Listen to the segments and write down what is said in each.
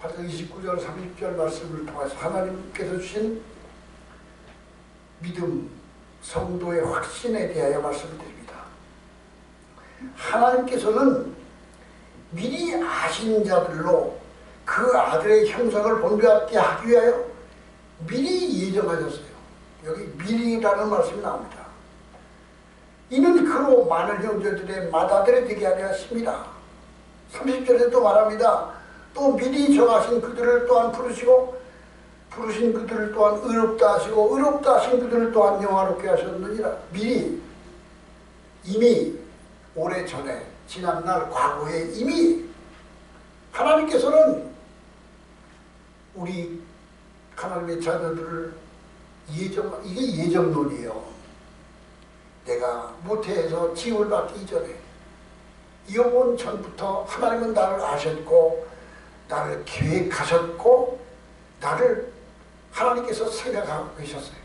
8장 29절 30절 말씀을 통해서 하나님께서 주신 믿음, 성도의 확신에 대하여 말씀드립니다. 하나님께서는 미리 아신 자들로 그 아들의 형상을 본받게 하기 위하여 미리 예정하셨어요. 여기 미리라는 말씀이 나옵니다. 이는 그로 많은 형제들의 맏아들이 되게 하려 하십니다. 30절에 또 말합니다. 또 미리 정하신 그들을 또한 부르시고 부르신 그들을 또한 의롭다 하시고 의롭다 하신 그들을 또한 영화롭게 하셨느니라. 미리 이미 오래전에 지난날 과거에 이미 하나님께서는 우리 하나님의 자녀들을 이게 예정론이에요. 내가 모태에서 지음을 받기 이전에 영원 전부터 하나님은 나를 아셨고 나를 계획하셨고 나를 하나님께서 생각하고 계셨어요.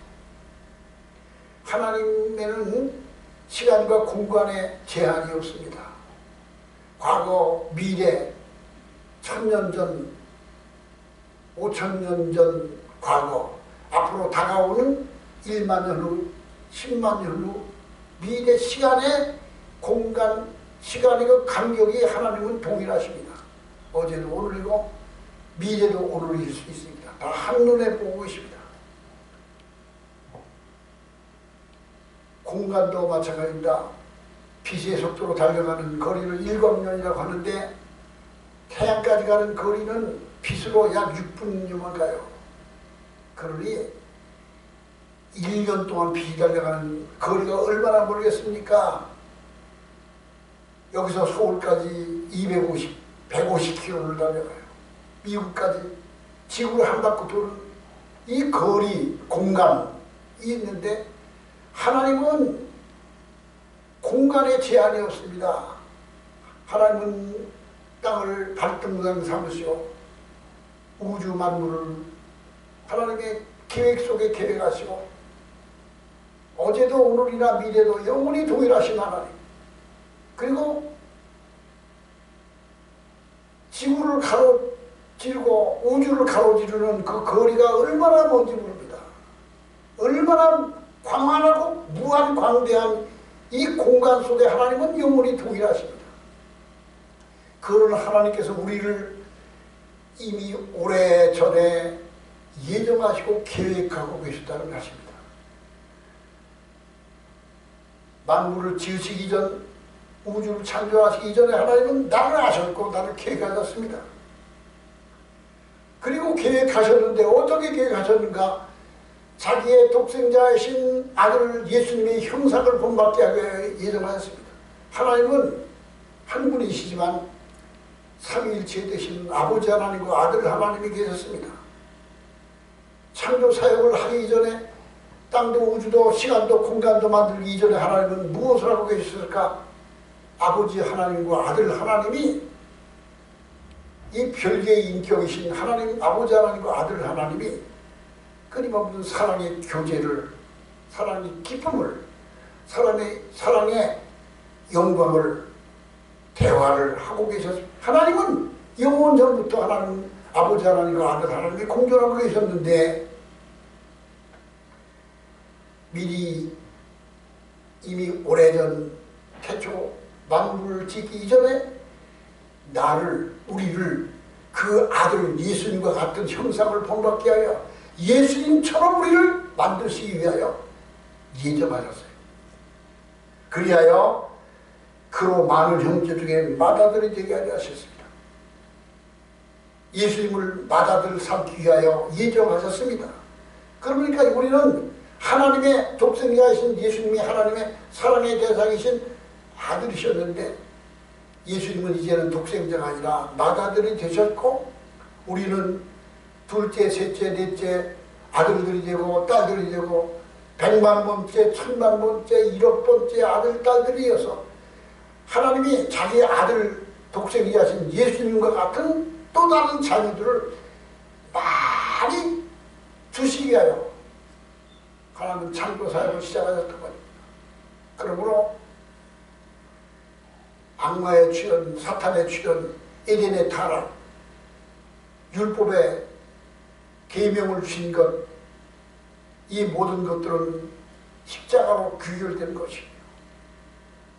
하나님에는 시간과 공간에 제한이 없습니다. 과거, 미래, 1000년 전, 5000년 전 과거, 앞으로 다가오는 1만 년 후, 10만 년 후, 미래 시간의 공간, 시간의 그 간격이 하나님은 동일하십니다. 어제도 오늘이고 미래도 오늘일 수 있습니다. 다 한눈에 보고 계십니다. 공간도 마찬가지입니다. 빛의 속도로 달려가는 거리를 일광년이라고 하는데 태양까지 가는 거리는 빛으로 약 6분여만 가요. 그러니 1년 동안 빛이 달려가는 거리가 얼마나 멀겠습니까? 여기서 서울까지 150km를 달려가요. 미국까지 지구를 한 바퀴 도는 이 거리, 공간이 있는데 하나님은 공간에 제한이 없습니다. 하나님은 땅을 발등상 삼으시고 우주 만물을 하나님의 계획 속에 계획하시고 어제도 오늘이나 미래도 영원히 동일하신 하나님, 그리고 지구를 가로지르고 우주를 가로지르는 그 거리가 얼마나 먼지 모릅니다. 얼마나 광활하고 무한광대한 이 공간 속에 하나님은 영원히 동일하십니다. 그런 하나님께서 우리를 이미 오래전에 예정하시고 계획하고 계셨다는 것입니다. 만물을 지으시기 전, 우주를 창조하시기 전에 하나님은 나를 아셨고 나를 계획하셨습니다. 그리고 계획하셨는데 어떻게 계획하셨는가? 자기의 독생자이신 아들 예수님의 형상을 본받게 하게 예정하였습니다. 하나님은 한 분이시지만 삼위일체 되신 아버지 하나님과 아들 하나님이 계셨습니다. 창조 사역을 하기 이전에 땅도 우주도 시간도 공간도 만들기 이전에 하나님은 무엇을 하고 계셨을까? 아버지 하나님과 아들 하나님이 이 별개의 인격이신 하나님, 아버지 하나님과 아들 하나님이 끊임없는 사랑의 교제를, 사랑의 기쁨을, 사랑의 영광을, 대화를 하고 계셨습니다. 하나님은 영원 전부터 하나님, 아버지 하나님과 아들 하나님이 공존하고 계셨는데 미리 이미 오래전 태초 만물을 짓기 이전에 우리를 그 아들 예수님과 같은 형상을 본받게 하여 예수님처럼 우리를 만드시기 위하여 예정하셨어요. 그리하여 그로 많은 형제 중에 맏아들이 되게 하려 하셨습니다. 예수님을 맏아들 삼기 위하여 예정하셨습니다. 그러니까 우리는 하나님의 독생자이신 예수님이 하나님의 사랑의 대상이신 아들이셨는데 예수님은 이제는 독생자가 아니라 맏아들이 되셨고 우리는 둘째, 셋째, 넷째 아들들이 되고 딸들이 되고 100만 번째, 1000만 번째, 1억 번째 아들, 딸들이어서 하나님이 자기 아들 독생자이신 예수님과 같은 또 다른 자녀들을 많이 주시기 위하여 하나님은 창조 사역을 시작하셨던 겁니다. 그러므로 악마의 출현, 사탄의 출현, 에덴의 타락, 율법에 계명을 주신 것, 이 모든 것들은 십자가로 귀결된 것이에요.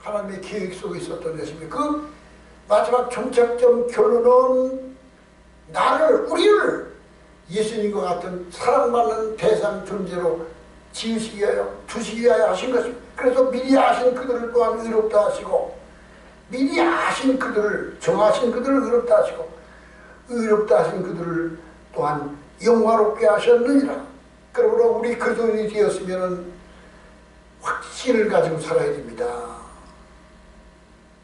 하나님의 계획 속에 있었던 것입니다. 그 마지막 종착점 결론은 우리를 예수님과 같은 사랑받는 대상 존재로 지으시기 위하여, 두시기 위하여 하신 것입니다. 그래서 미리 아신 그들을 또한 의롭다 하시고, 미리 아신 그들을, 정하신 그들을 의롭다 하시고, 의롭다 하신 그들을 또한 영화롭게 하셨느니라. 그러므로 우리 그리스도인이 되었으면 확신을 가지고 살아야 됩니다.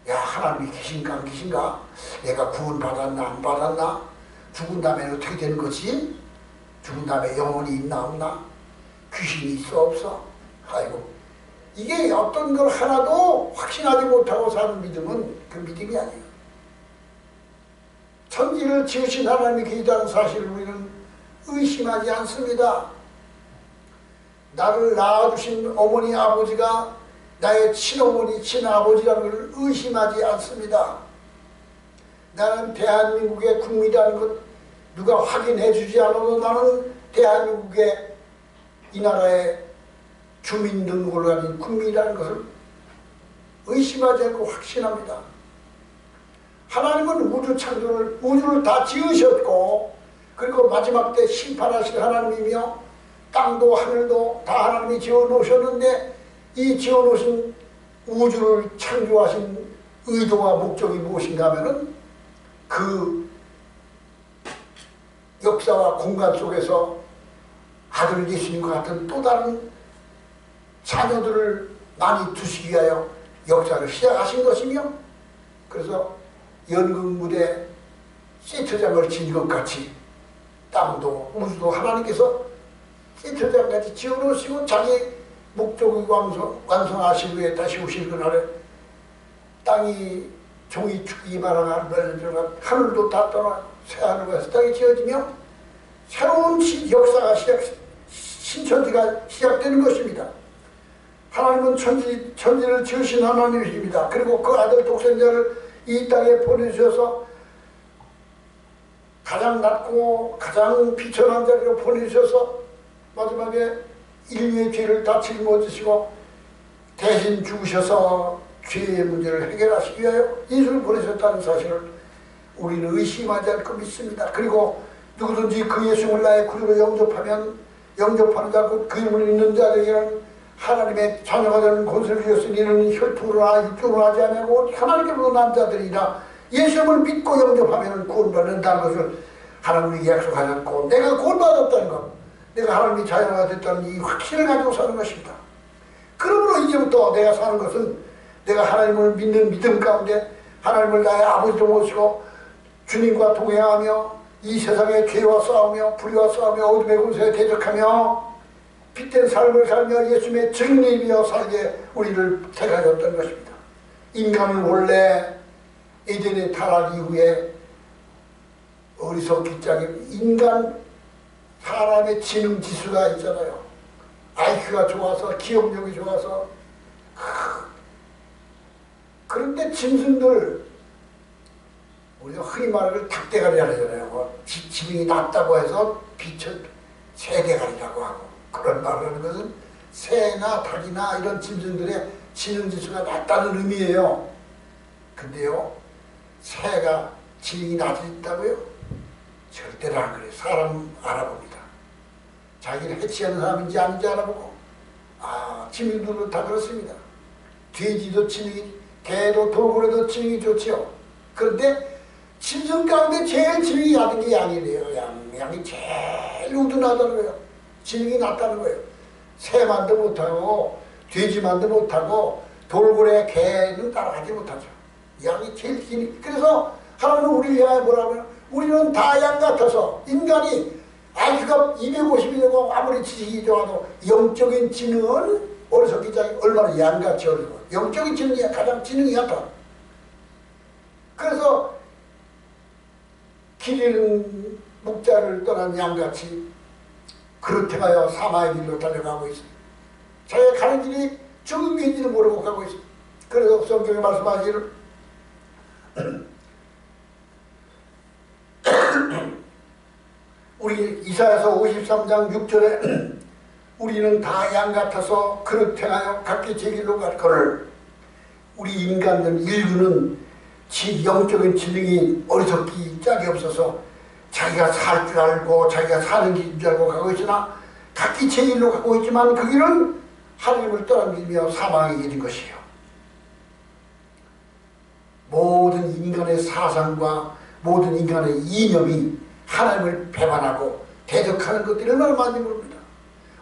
야, 하나님이 계신가 안 계신가? 내가 구원받았나 안 받았나? 죽은 다음에 어떻게 되는 거지? 죽은 다음에 영혼이 있나 없나? 귀신이 있어 없어? 아이고, 이게 어떤 걸 하나도 확신하지 못하고 사는 믿음은 그 믿음이 아니에요. 천지를 지으신 하나님이 계시다는 사실을 우리는 의심하지 않습니다. 나를 낳아주신 어머니 아버지가 나의 친어머니 친아버지라는 걸 의심하지 않습니다. 나는 대한민국의 국민이라는 것 누가 확인해 주지 않아도 나는 대한민국의 이 나라의 주민등록을 가진 국민이라는 것을 의심하지 않고 확신합니다. 하나님은 우주 창조를, 우주를 다 지으셨고, 그리고 마지막 때 심판하실 하나님이며 땅도 하늘도 다 하나님이 지어놓으셨는데, 이 지어놓으신 우주를 창조하신 의도와 목적이 무엇인가 하면은 그 역사와 공간 속에서 아들 예수님과 같은 또 다른 자녀들을 많이 두시기 위하여 역사를 시작하신 것이며, 그래서 연극무대 세트장을 지은 것 같이 땅도 우주도 하나님께서 세트장같이 지어놓으시고 자기 목적을 완성하신 후에 다시 오실 그날에 땅이 종이 죽기 말아가 하늘도 다 떠나 새하늘과 새 땅이 지어지며 새로운 역사가 신천지가 시작되는 것입니다. 하나님은 천지를 지으신 하나님이십니다. 그리고 그 아들 독생자를 이 땅에 보내주셔서 가장 낮고 가장 비천한 자리로 보내주셔서 마지막에 인류의 죄를 다 짊어지시고 대신 죽으셔서 죄의 문제를 해결하시기 위하여 예수를 보내셨다는 사실을 우리는 의심하지 않고 믿습니다. 그리고 누구든지 그 예수를 나의 구주로 영접하는 자, 그 이름을 믿는 자에게는 하나님의 자녀가 되는 권세를 주셨으니 이는 혈통으로나 육종으로 하지 않고 하나님께로도 난 자들이라. 예수님을 믿고 영접하면 구원받는다는 것을 하나님이 약속하셨고, 내가 구원받았다는 것, 내가 하나님의 자녀가 됐다는 이 확신을 가지고 사는 것입니다. 그러므로 이제부터 내가 사는 것은 내가 하나님을 믿는 믿음 가운데 하나님을 나의 아버지로 모시고 주님과 동행하며 이 세상의 죄와 싸우며 불의와 싸우며 어둠의 권세에 대적하며 빛된 삶을 살며 예수님의 증인이며 살게 우리를 택하셨던 것입니다. 인간은 원래 에덴의 타락 이후에 어리석기 짝인 인간 사람의 지능 지수가 있잖아요. IQ가 좋아서 기억력이 좋아서 그런데 짐승들 우리가 흔히 말하는 닭대가리 하잖아요. 지능이 낮다고 해서 빛을 새대가리라고 하고, 그런 말을 하는 것은 새나 닭이나 이런 짐승들의 지능지수가 낮다는 의미예요. 근데요, 새가 지능이 낮다고요? 절대로 안 그래요. 사람 알아봅니다. 자기를 해치하는 사람인지 아닌지 알아보고, 짐승들도 다 그렇습니다. 돼지도 지능이, 개도 돌고래도 지능이 좋지요. 그런데 짐승 가운데 제일 지능이 낮은 게 양이래요. 양이 제일 우둔하다는 거예요. 지능이 낮다는 거예요. 새만도 못하고 돼지만도 못하고 돌고래 개는 따라가지 못하죠. 양이 제일 지능. 그래서 하나님은 우리를 향해 뭐라면 우리는 다 양 같아서, 인간이 IQ가 250이 되고 아무리 지식이 좋아도 영적인 지능은 어리석기 전에 얼마나 양같이 어리고, 영적인 지능이 가장 지능이 약하. 그래서 길 잃은 목자를 떠난 양같이 그렇게가요 사마의 길로 달려가고 있어요. 자기가 가는 길이 죽음인지도 모르고 가고 있어요. 그래서 성경에 말씀하기를 우리 이사야서 53장 6절에 우리는 다 양 같아서 그릇 행하여 각기 제 길로 갔거늘. 우리 인간들 인류는 영적인 지능이 어리석기 짝이 없어서 자기가 살 줄 알고 자기가 사는 길인 줄 알고 가고 있으나 각기 제 길로 가고 있지만 그 길은 하나님을 떠나밀며 사망의 길인 것이에요. 모든 인간의 사상과 모든 인간의 이념이 하나님을 배반하고 대적하는 것들이 얼마나 많이 모릅니다.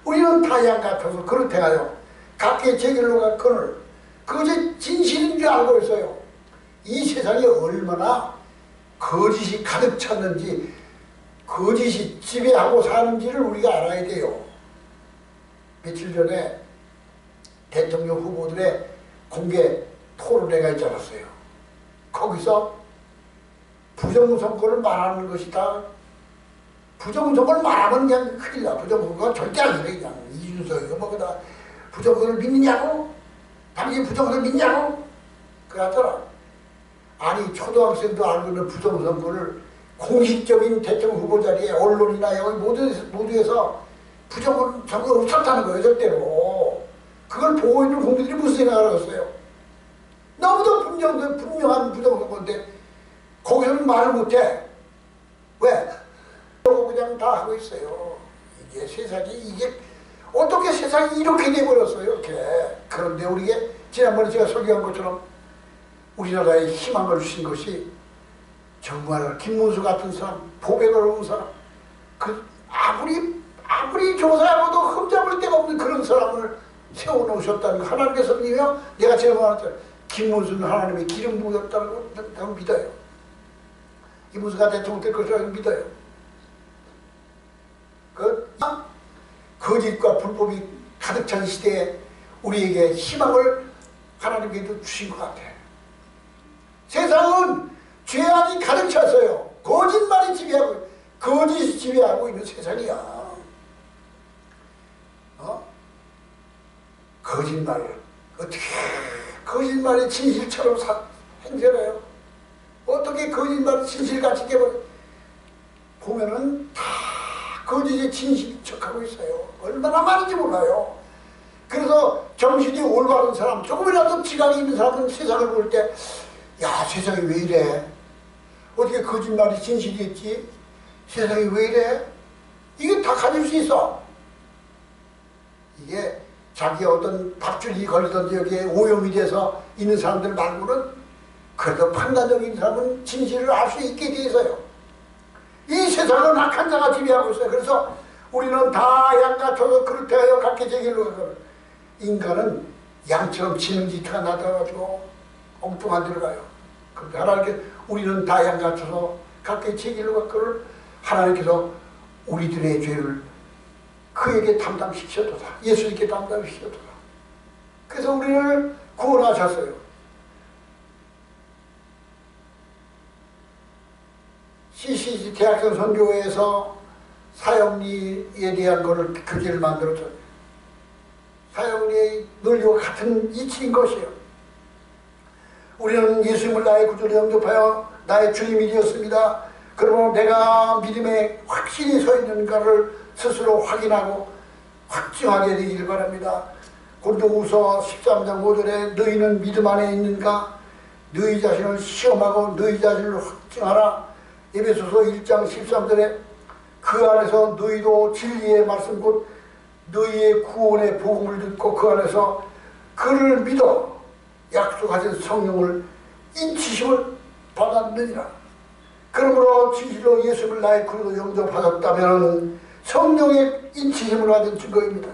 우리는 다 양 같아서 그릇 행하여 각기 제 길로 갔거늘. 그것이 진실인 줄 알고 있어요. 이 세상이 얼마나 거짓이 가득 찼는지, 거짓이 지배하고 사는지를 우리가 알아야 돼요. 며칠 전에 대통령 후보들의 공개 토론회가 있지 않았어요. 거기서 부정선거를 말하는 것이다. 부정선거를 말하면 그냥 큰일 나. 부정선거가 절대 아니래. 그냥 이준석이가 뭐다. 부정선거를 믿느냐고? 당신 부정선거 믿냐고? 그러더라. 아니 초등학생도 알고 있는 부정선거를 공식적인 대통령 후보 자리에 언론이나 여기 모두에서 부정선거 없었다는 거예요. 절대로. 그걸 보고 있는 국민들이 무슨 생각을 하겠어요? 너무도 분명한 부정선거인데 거기서는 말을 못해. 왜? 그냥 다 하고 있어요. 이게 세상이 이게 어떻게 세상이 이렇게 돼버렸어요. 이렇게. 그런데 우리에게 지난번에 제가 설교한 것처럼 우리나라에 희망을 주신 것이 정말 김문수 같은 사람, 보배가 온 사람, 그 아무리 조사해봐도 흠잡을 데가 없는 그런 사람을 세워놓으셨다는 거. 하나님께서 믿으며 내가 제가 말했잖아요. 김문수는 하나님의 기름 부었다는 걸 믿어요. 김문수가 대통령 될 것이라고 믿어요. 거짓과 불법이 가득 찬 시대에 우리에게 희망을 하나님께도 주신 것 같아요. 세상은 죄악이 가득 찼어요. 거짓말이 지배하고, 거짓이 지배하고 있는 세상이야. 거짓말, 어떻게 거짓말이 진실처럼 행세해요? 어떻게 거짓말이 진실같이 깨버려? 보면은 다 거짓이 진실인 척하고 있어요. 얼마나 많은지 몰라요. 그래서 정신이 올바른 사람, 조금이라도 지각이 있는 사람은 세상을 볼 때 야, 세상이 왜 이래? 어떻게 거짓말이 진실이겠지? 세상이 왜 이래? 이게 다 가질 수 있어. 이게 자기 어떤 밥줄이 걸리던 여기에 오염이 돼서 있는 사람들 말고는 그래도 판단적인 사람은 진실을 알 수 있게 돼 있어요. 이 세상은 악한 자가 지배하고 있어요. 그래서 우리는 다 양 같아서 그렇게 하여 각기 제 길로 가거든. 인간은 양처럼 지능지타가 나타나가지고 엉뚱한 데로 가요. 그런데 하나님께 우리는 다 양 같아서 각기 제 길로 가거든. 하나님께서 우리들의 죄를 그에게 담당시켜도다. 예수님께 담당시켜도다. 그래서 우리를 구원하셨어요. CCC 대학생 선교회에서 사형리에 대한 거를 교재를 만들었죠. 사형리의 논리와 같은 이치인 것이에요. 우리는 예수님을 나의 구주로 영접하여 나의 주님이 되었습니다. 그러므로 내가 믿음에 확실히 서 있는가를 스스로 확인하고 확증하게 되길 바랍니다. 고린도후서 13장 5절에 너희는 믿음 안에 있는가? 너희 자신을 시험하고 너희 자신을 확증하라. 에베소서 1장 13절에 그 안에서 너희도 진리의 말씀 곧 너희의 구원의 복음을 듣고 그 안에서 그를 믿어 약속하신 성령을 인치심을 받았느니라. 그러므로 진실로 예수를 나의 구주로 영접하셨다면 성령의 인치심을 받은 증거입니다.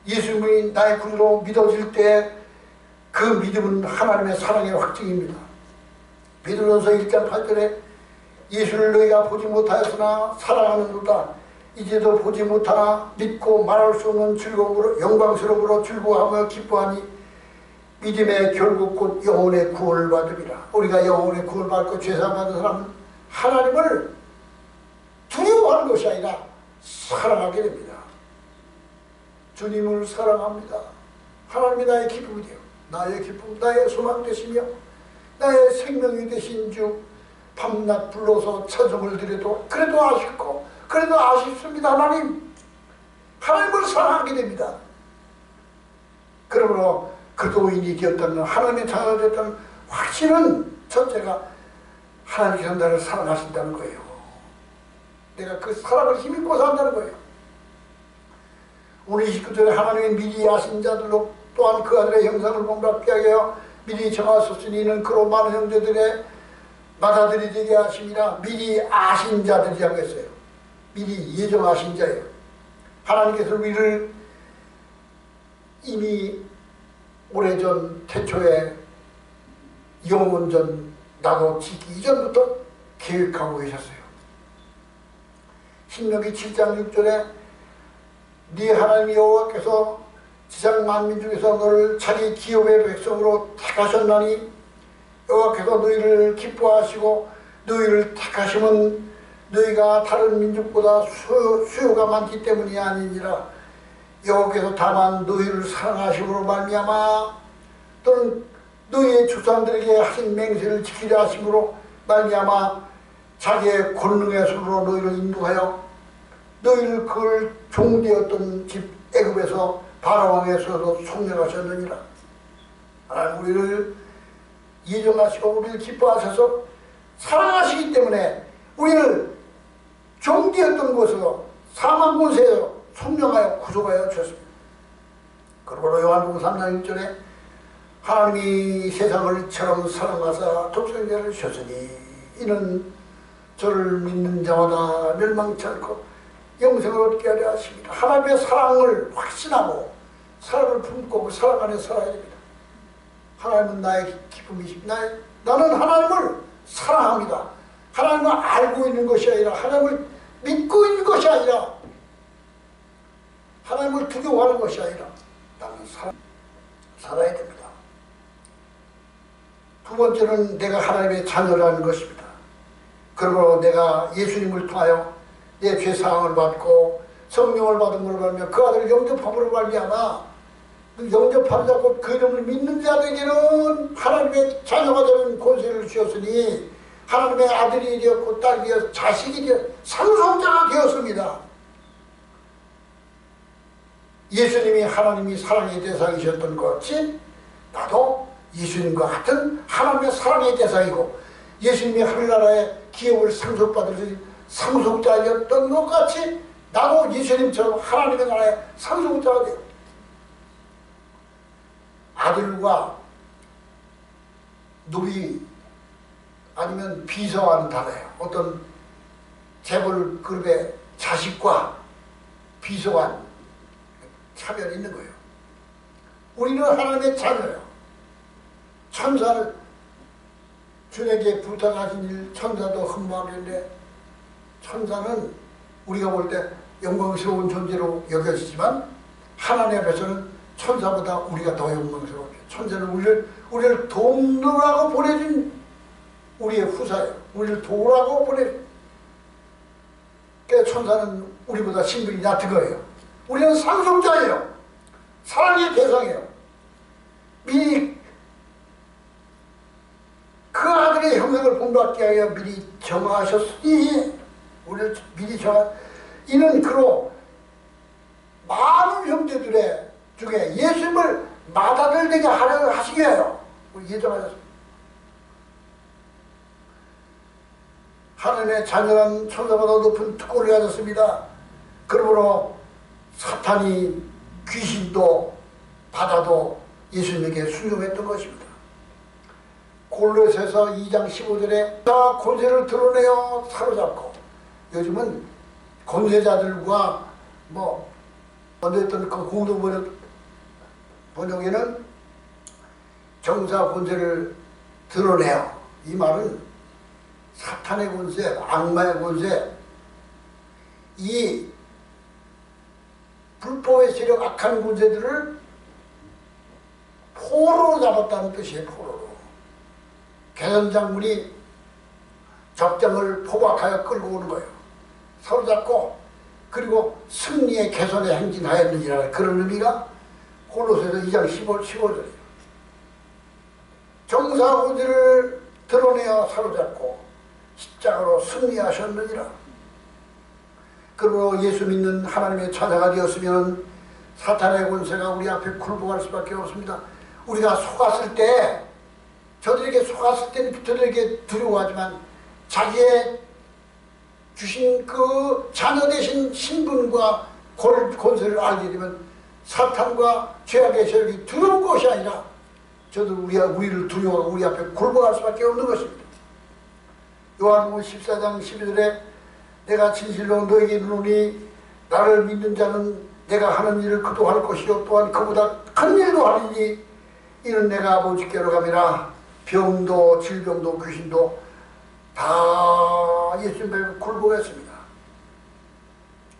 예수님이 나의 구주로 믿어질 때 그 믿음은 하나님의 사랑의 확증입니다. 베드로전서 1장 8절에 예수를 너희가 보지 못하였으나 사랑하는도다. 이제도 보지 못하나 믿고 말할 수 없는 즐거움으로 영광스러움으로 즐거워하며 기뻐하니 믿음의 결국 곧 영혼의 구원을 받으리라. 우리가 영혼의 구원을 받고 죄사함 받은 사람은 하나님을 두려워하는 것이 아니라 사랑하게 됩니다. 주님을 사랑합니다. 하나님이 나의 기쁨이 되어 나의 기쁨, 나의 소망 되시며 나의 생명이 되신 주 밤낮 불러서 찬송을 드려도 그래도 아쉽고 그래도 아쉽습니다. 하나님을 사랑하게 됩니다. 그러므로 그리스도인이 되었다는 하나님의 자녀가 되었다는 확신은 첫째가 하나님께서 나를 사랑하신다는 거예요. 내가 그 사랑을 힘입고 산다는 거예요. 오늘 29절에 하나님의 미리 아신 자들로 또한 그 아들의 형상을 본받게 하여 미리 정하셨으니 이는 그로 많은 형제들의 맏아들이 되게 하심이라. 미리 아신 자들이라고 했어요. 미리 예정하신 자예요. 하나님께서 우리를 이미 오래전 태초에 영원전 나도 짓기 이전부터 계획하고 계셨어요. 신명기 7장 6절에 네 하나님 여호와께서 지상 만민 중에서 너를 자기 기업의 백성으로 택하셨나니 여호와께서 너희를 기뻐하시고 너희를 택하심은 너희가 다른 민족보다 수요가 많기 때문이 아니니라. 여호와께서 다만 너희를 사랑하심으로 말미암아 또는 너희의 조상들에게 하신 맹세를 지키려 하심으로 말미암아 자기의 권능의 손으로 너희를 인도하여 너희를 그걸 종되었던 집 애굽에서 바라왕에서도 속량하셨느니라. 하나님 우리를 예정하시고 우리를 기뻐하셔서 사랑하시기 때문에 우리를 종되었던 곳에서 사망 곳에서 속량하여 구속하여 주셨습니다. 그러므로 요한복음 3장 1절에 하나님이 세상을 이처럼 사랑하사 독생자를 주셨으니 이는 저를 믿는 자마다 멸망치 않고 영생을 얻게 하려 하십니다. 하나님의 사랑을 확신하고 사랑을 품고 그 사랑 안에 살아야 됩니다. 하나님은 나의 기쁨이십니다. 나는 하나님을 사랑합니다. 하나님을 알고 있는 것이 아니라 하나님을 믿고 있는 것이 아니라 하나님을 두려워하는 것이 아니라 나는 살아야 됩니다. 두 번째는 내가 하나님의 자녀라는 것입니다. 그러므로 내가 예수님을 통하여 내 죄사함을 받고 성령을 받은 것을 말하며 그 아들을 영접함으로 말미암아 영접하자고 그 이름을 믿는 자들에게는 하나님의 자녀가 되는 권세를 주셨으니 하나님의 아들이 되었고 딸이 되었고 자식이 되었고 상속자가 되었습니다. 예수님이 하나님이 사랑의 대상이셨던 것 같이 나도 예수님과 같은 하나님의 사랑의 대상이고 예수님이 하늘나라의 기업을 상속받을 상속자였던 것 같이 나도 예수님처럼 하나님의 나라의 상속자가 돼요. 아들과 노비 아니면 비서와는 달라요. 어떤 재벌 그룹의 자식과 비서와 차별이 있는 거예요. 우리는 하나님의 자녀예요. 천사를 주에게 부탁하신 일 천사도 흠모하겠는데 천사는 우리가 볼 때 영광스러운 존재로 여겨지지만 하나님 앞에서는 천사보다 우리가 더 영광스러워요. 천사는 우리를 돕느라고 보내준 우리의 후사예요. 우리를 도우라고 보내준. 그러니까 천사는 우리보다 신분이 낮은 거예요. 우리는 상속자예요. 사랑의 대상이에요. 미리 그 아들의 형상을 본받게 하여 미리 정하셨으니 우리를 미리 이는 그로 많은 형제들의 중에 예수님을 맏아들 되게 하려 하시게 해요. 예정하셨습니다. 하나님의 자녀란 천사보다 높은 특권을 가졌습니다. 그러므로 사탄이 귀신도 바다도 예수님에게 순종했던 것입니다. 골로새서 2장 15절에 다 권세를 드러내어 사로잡고 요즘은 권세자들과 먼저 했던 그 공동 번역에는 정사 권세를 드러내어 이 말은 사탄의 권세, 악마의 권세 이 불법의 세력 악한 권세들을 포로로 잡았다는 뜻이에요. 포로로. 개선장군이 적장을 포박하여 끌고 오는 거예요. 사로잡고 그리고 승리의 개선에 행진하였느니라 그런 의미가 골로새서 2장 15절이에요. 정사 권세를 드러내어 사로잡고 십자가로 승리하셨느니라. 그러므로 예수 믿는 하나님의 자녀가 되었으면 사탄의 권세가 우리 앞에 굴복할 수밖에 없습니다. 우리가 속았을 때, 저들에게 속았을 때는 저들에게 두려워하지만 자기의 주신 그 자녀 되신 신분과 권세를 알게 되면 사탄과 죄악의 세력이 두려운 것이 아니라 저도 우리를 두려워하고 우리 앞에 굴복할 수밖에 없는 것입니다. 요한복음 14장 12절에 내가 진실로 너에게 이르노니 나를 믿는 자는 내가 하는 일을 그도 할 것이요 또한 그보다 큰 일도 하리니 이는 내가 아버지께로 가미라. 병도 질병도 귀신도 다 예수님께 굴복했습니다.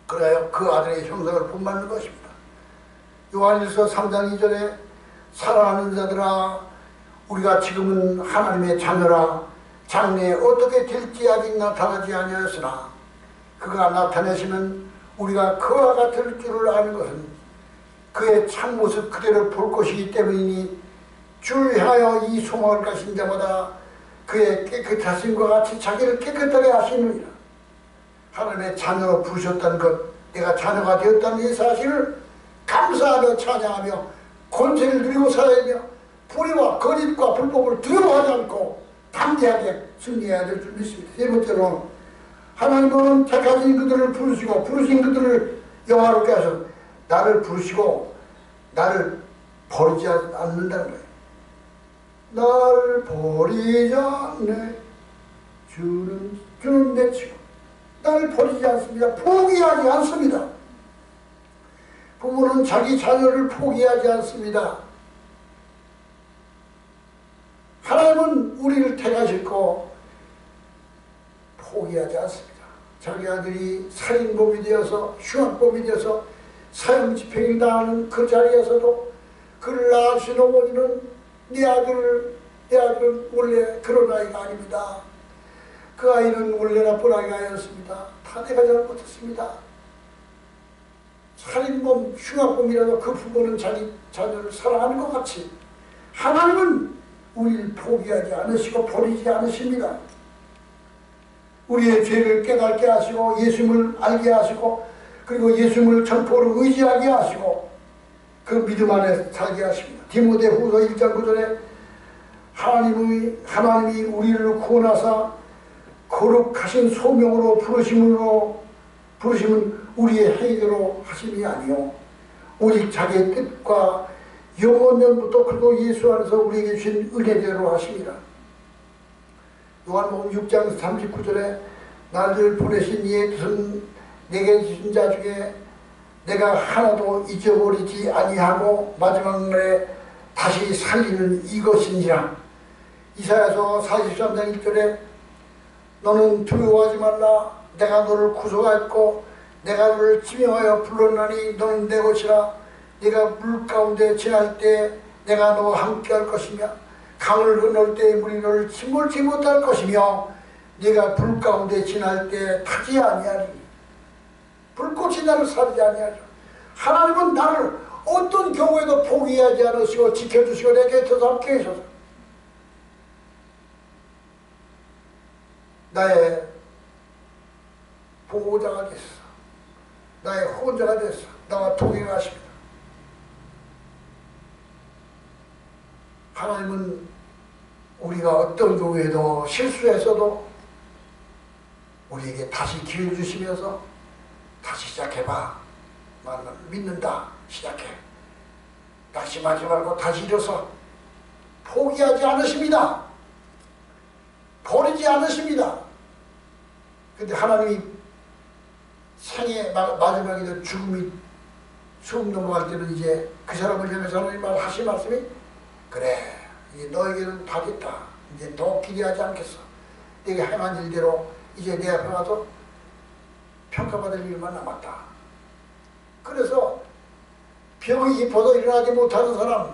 그래야 그 아들의 형상을 본받는 것입니다. 요한일서 3장 2절에 사랑하는 자들아 우리가 지금은 하나님의 자녀라. 장래에 어떻게 될지 아직 나타나지 아니하였으나 그가 나타내시면 우리가 그와 같을 줄을 아는 것은 그의 참모습 그대로 볼 것이기 때문이니 주를 향하여 이 소망을 가진 자마다 그의 깨끗하심과 같이 자기를 깨끗하게 하시느니라. 하나님의 자녀로 부르셨다는 것, 내가 자녀가 되었다는 이 사실을 감사하며 찬양하며 권세를 누리고 살아야 하며 불의와 거짓과 불법을 두려워하지 않고 담대하게 승리해야 될 줄 믿습니다. 세 번째로 하나님은 택하신 그들을 부르시고 부르신 그들을 영화롭게 하셔서 나를 부르시고 나를 버리지 않는다는 거예요. 나를 버리지 않네. 주는 내 친구. 나를 버리지 않습니다. 포기하지 않습니다. 부모는 자기 자녀를 포기하지 않습니다. 하나님은 우리를 택하셨고 포기하지 않습니다. 자기 아들이 살인범이 되어서 흉악범이 되어서 사형집행을 당하는 그 자리에서도 그를 낳으신 어머니는 내 아들은 원래 그런 아이가 아닙니다. 그 아이는 원래 나쁜 아이가 아니었습니다. 다 내가 잘못했습니다. 살인범, 흉악범이라도 그 부모는 자기 자녀를 사랑하는 것 같이 하나님은 우리를 포기하지 않으시고 버리지 않으십니다. 우리의 죄를 깨닫게 하시고 예수님을 알게 하시고 그리고 예수님을 전포로 의지하게 하시고 그 믿음 안에 살게 하십니다. 디모데후서 1장 9절에 하나님이 우리를 구원하사 거룩하신 소명으로 부르심은 우리의 행위대로 하심이 아니요 오직 자기의 뜻과 영원전부터 그리고 예수 안에서 우리에게 주신 은혜대로 하십니다. 요한복음 6장 39절에 나를 보내신 이의 뜻은 내게 주신 자 중에 내가 하나도 잊어버리지 아니하고 마지막 날에 다시 살리는 이것인지라. 이사야서 43장 1절에 너는 두려워하지 말라. 내가 너를 구속하였고 내가 너를 지명하여 불렀나니 너는 내 것이라. 네가 물 가운데 지날 때 내가 너와 함께 할 것이며 강을 건널 때 물이 너를 침몰치 못할 것이며 네가 불 가운데 지날 때 타지 아니하리. 불꽃이 나를 사르지 아니하리. 하나님은 나를 어떤 경우에도 포기하지 않으시고 지켜주시고 내 곁에서 함께 계셔서 나의 보호자가 됐어. 나의 혼자가 됐어. 나와 동행하십니다. 하나님은 우리가 어떤 경우에도 실수해서도 우리에게 다시 기회를 주시면서 다시 시작해봐. 나는 믿는다. 시작해. 낙심하지 말고 다시 일어서. 포기하지 않으십니다. 버리지 않으십니다. 근데 하나님이 생의 마지막에 죽음이 수음 넘어갈 때는 이제 그 사람을 향해서 하나님 하신 말씀이 그래 이제 너에게는 다 됐다. 이제 더 기대하지 않겠어. 내가 행한 일대로 이제 내 앞에 와서 평가받을 일만 남았다. 그래서 병이 깊어서 일어나지 못하는 사람,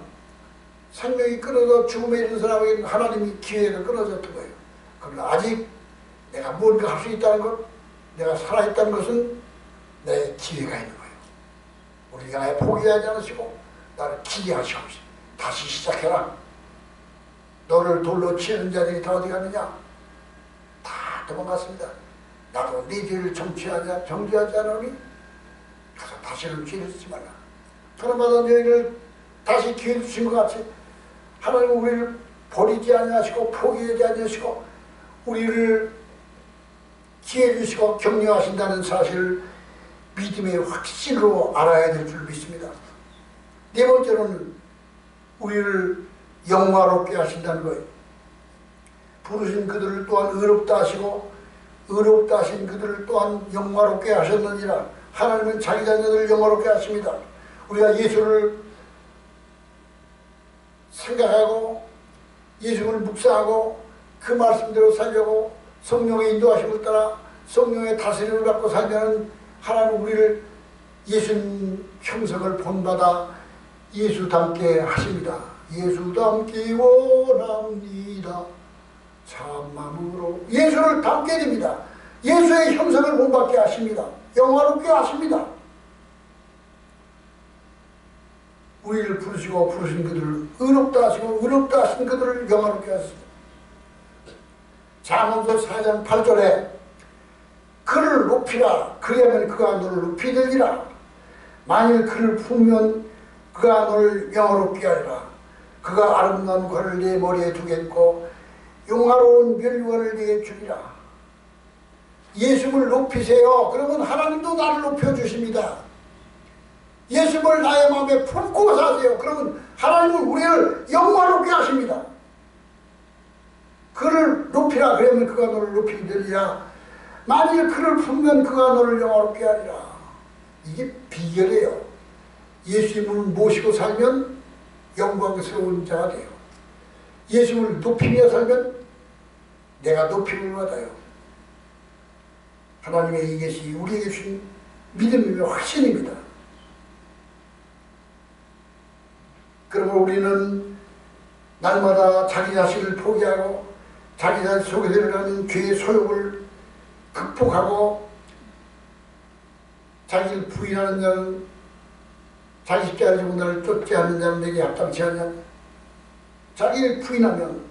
생명이 끊어져 죽음에 이르는 사람에게는 하나님이 기회가 끊어졌던 거예요. 그러나 아직 내가 뭔가 할 수 있다는 것, 내가 살아있다는 것은 내 기회가 있는 거예요. 우리가 나의 포기하지 않으시고 나를 기대하시고 다시 시작해라. 너를 돌로 치는 자들이 다 어디 갔느냐? 다 다 도망갔습니다. 나도 네 죄를 정죄하지 않으니 가서 다시는 죄를 짓지 말라. 하나님마다 너희를 다시 기회 주신 것 같이 하나님은 우리를 버리지 아니하시고 포기하지 아니하시고 우리를 기회 주시고 격려하신다는 사실을 믿음의 확신으로 알아야 될 줄 믿습니다. 네 번째로는 우리를 영화롭게 하신다는 거예요. 부르신 그들을 또한 의롭다 하시고 의롭다 하신 그들을 또한 영화롭게 하셨느니라. 하나님은 자기 자녀들을 영화롭게 하십니다. 우리가 예수를 생각하고 예수를 묵상하고 그 말씀대로 살려고 성령의 인도하심을 따라 성령의 다스림을 받고 살면 하나님 우리를 예수님 형상을 본받아 예수 닮게 하십니다. 예수 닮기 원합니다. 참마음으로 예수를 닮게 됩니다. 예수의 형상을 본받게 하십니다. 영화롭게 하십니다. 우리를 부르시고 부르신 그들을 의롭다 하시고 의롭다 하신 그들을 영화롭게 하셨습니다. 잠언서 4장 8절에 그를 높이라 그리하면 그가 너를 높이 들리라. 만일 그를 품으면 그가 너를 영화롭게 하리라. 그가 아름다운 관을 네 머리에 두겠고 영화로운 면류관을 네게 주리라. 예수를 높이세요. 그러면 하나님도 나를 높여주십니다. 예수를 나의 마음에 품고 사세요. 그러면 하나님은 우리를 영화롭게 하십니다. 그를 높이라 그러면 그가 너를 높이 들리라. 만일 그를 품으면 그가 너를 영화롭게 하리라. 이게 비결이에요. 예수님을 모시고 살면 영광스러운 자가 돼요. 예수를 높이며 살면 내가 높임을 받아요. 하나님의 이것이 우리에게 주신 믿음이며 확신입니다. 그러므로 우리는 날마다 자기 자신을 포기하고 자기 자신 속에서 일어나는 죄의 소욕을 극복하고 자기를 부인하는 자는 자기 십자가를 지고 나를 쫓지 않는 자는 내게 합당치 않냐. 자기를 부인하면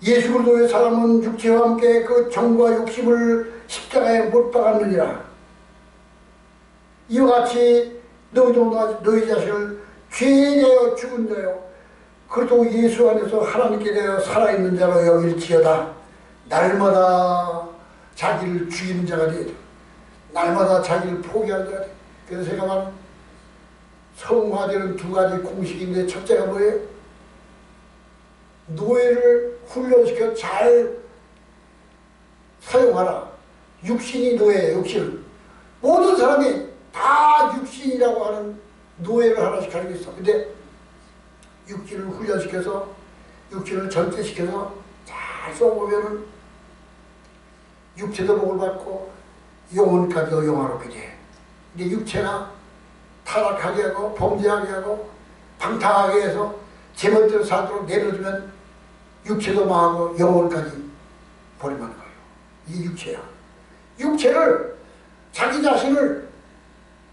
예수 그리스도의 사람은 육체와 함께 그 정과 욕심을 십자가에 못 박았느니라. 이와 같이 너희도 너희 자신을 죄에 대하여 죽은 자요 그래도 예수 안에서 하나님께 대하여 살아있는 자로 여길지어다. 날마다 자기를 죽이는 자가 되어야 돼. 날마다 자기를 포기하는 자가 돼. 그래서 제가 말한 성화되는 두 가지 공식인데 첫째가 뭐예요? 노예를 훈련시켜 잘 사용하라. 육신이 노예예요. 육신은 모든 사람이 다 육신이라고 하는 노예를 하나씩 가지고 있어. 근데 육신을 훈련시켜서 육신을 전제시켜서 잘 써보면은 육체도 복을 받고 영혼까지도 영화롭게 돼. 근데 육체가 타락하게 하고 범죄하게 하고 방탕하게 해서 제멋대로 살도록 내려두면 육체도 망하고 영혼까지 버림하는 거예요. 이게 육체야. 육체를 자기 자신을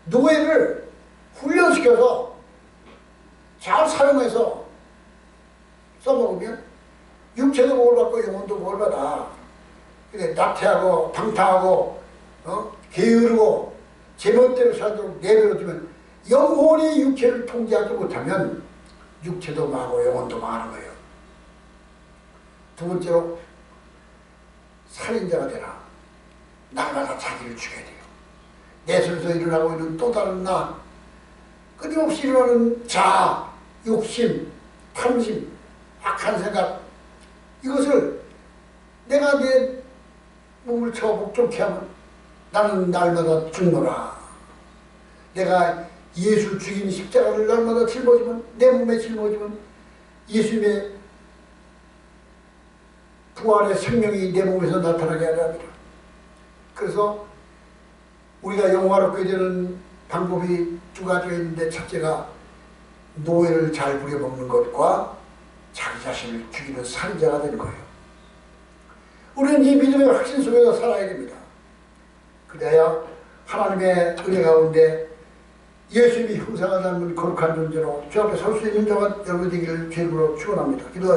노예를 훈련시켜서 잘 사용해서 써먹으면 육체도 복을 받고 영혼도 복을 받아. 근데 나태하고 방탕하고 게으르고 제멋대로 살도록 내버려두면 영혼이 육체를 통제하지 못하면 육체도 망하고 영혼도 망하는 거예요. 두 번째로 살인자가 되라. 날마다 자기를 죽여야 돼요. 내 손에서 일어나고 있는 또 다른 나, 끊임없이 일어나는 자아, 욕심, 탐심, 악한 생각, 이것을 내가 내 몸을 쳐 복종케 하면 나는 날마다 죽노라. 내가 예수 죽인 십자가를 날마다 짊어지면, 내 몸에 짊어지면 예수님의 부활의 생명이 내 몸에서 나타나게 하려 합니다. 그래서 우리가 영화롭게 되는 방법이 두 가지가 있는데, 첫째가 노예를 잘 부려먹는 것과 자기 자신을 죽이는 살인자가 되는 거예요. 우리는 이 믿음의 확신 속에서 살아야 됩니다. 그래야 하나님의 은혜 가운데 예수님이 형상을 닮은 거룩한 존재로 주 앞에 설 수 있는 자가 여러분 되기를 주님으로 축원합니다. 기도하십시오.